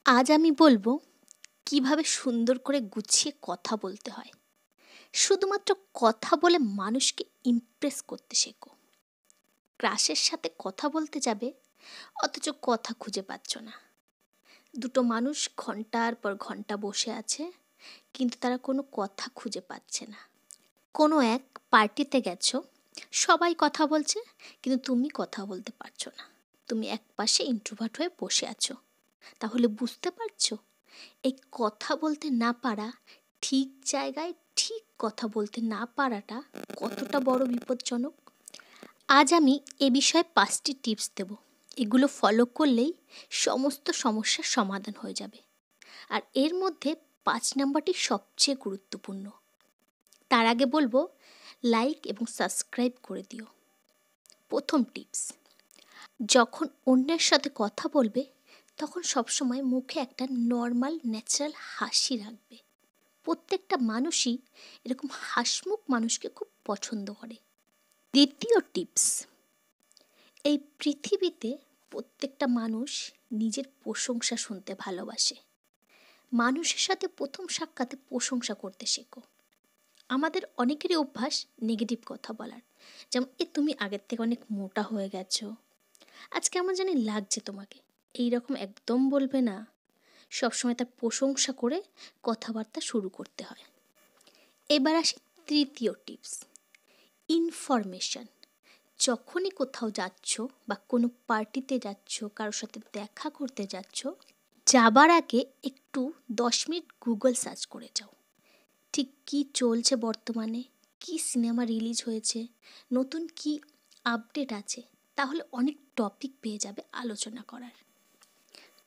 আজ আমি বলবো কিভাবে সুন্দর করে গুছিয়ে কথা বলতে হয়। শুধুমাত্র কথা বলে মানুষকে ইমপ্রেস করতে শেখো। ক্রাশের সাথে কথা বলতে যাবে, অথচ কথা খুঁজে পাচ্ছ না। দুটো মানুষ ঘন্টার পর ঘন্টা বসে আছে, কিন্তু তারা কোনো কথা খুঁজে পাচ্ছে না। কোনো এক পার্টিতে গেছো, সবাই কথা বলছে, কিন্তু তুমি কথা বলতে পারছো না। তুমি একপাশে ইন্ট্রোভার্ট হয়ে বসে আছো। তাহলে বুঝতে পারছো এই কথা বলতে না পারা, ঠিক জায়গায় ঠিক কথা বলতে না পারাটা কতটা বড় বিপজ্জনক। আজ আমি এ বিষয়ে 5টি টিপস দেব। এগুলো ফলো করলেই সমস্ত সমস্যার সমাধান হয়ে যাবে। আর এর মধ্যে 5 নাম্বারটি সবচেয়ে গুরুত্বপূর্ণ। তার আগে বলবো লাইক এবং সাবস্ক্রাইব করে দিও। প্রথম টিপস, যখন অন্যের সাথে কথা বলবে তখন সবসময় মুখে একটা নর্মাল ন্যাচারাল হাসি রাখবে। প্রত্যেকটা মানুষই এরকম হাসিমুখ মানুষকে খুব পছন্দ করে। দ্বিতীয় টিপস, এই পৃথিবীতে প্রত্যেকটা মানুষ নিজের প্রশংসা শুনতে ভালোবাসে। মানুষের সাথে প্রথম সাক্ষাতে প্রশংসা করতে শেখো। আমাদের অনেকেরই অভ্যাস নেগেটিভ কথা বলার, যেমন তুমি আগের থেকে অনেক মোটা হয়ে গেছো, আজ কেমন জানি লাগছে তোমাকে, এই রকম একদম বলবে না। সবসময় তার প্রশংসা করে কথাবার্তা শুরু করতে হয়। এবার আসি তৃতীয় টিপস, ইনফরমেশন। যখনই কোথাও যাচ্ছ বা কোনো পার্টিতে যাচ্ছ, কারোর সাথে দেখা করতে যাচ্ছ, যাবার আগে একটু 10 মিনিট গুগল সার্চ করে যাও। ঠিক কী চলছে বর্তমানে, কী সিনেমা রিলিজ হয়েছে, নতুন কী আপডেট আছে, তাহলে অনেক টপিক পেয়ে যাবে আলোচনা করার।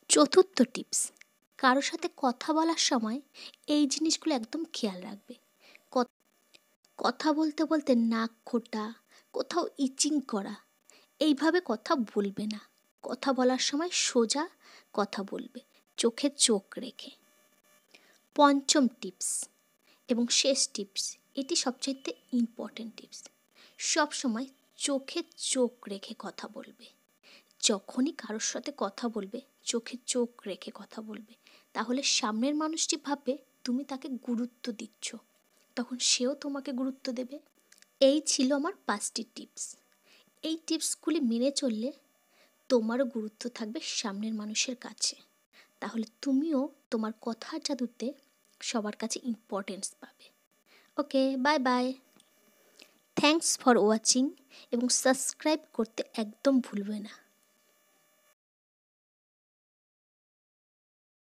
চতুর্থ টিপস, কারোর সাথে কথা বলার সময় এই জিনিসগুলো একদম খেয়াল রাখবে। কথা বলতে বলতে নাক খোঁটা, কোথাও ইচিং করা, এইভাবে কথা বলবে না। কথা বলার সময় সোজা কথা বলবে, চোখে চোখ রেখে। পঞ্চম টিপস এবং শেষ টিপস, এটি সবচেয়ে ইম্পর্টেন্ট টিপস, সব সময় চোখে চোখ রেখে কথা বলবে। যখনই কারোর সাথে কথা বলবে চোখে চোখ রেখে কথা বলবে, তাহলে সামনের মানুষটি ভাববে তুমি তাকে গুরুত্ব দিচ্ছ, তখন সেও তোমাকে গুরুত্ব দেবে। এই ছিল আমার 5টি টিপস। এই টিপসগুলি মেনে চললে তোমারও গুরুত্ব থাকবে সামনের মানুষের কাছে, তাহলে তুমিও তোমার কথার জাদুতে সবার কাছে ইম্পর্টেন্স পাবে। Okay, bye bye. Thanks for watching এবং সাবস্ক্রাইব করতে একদম ভুলবে না।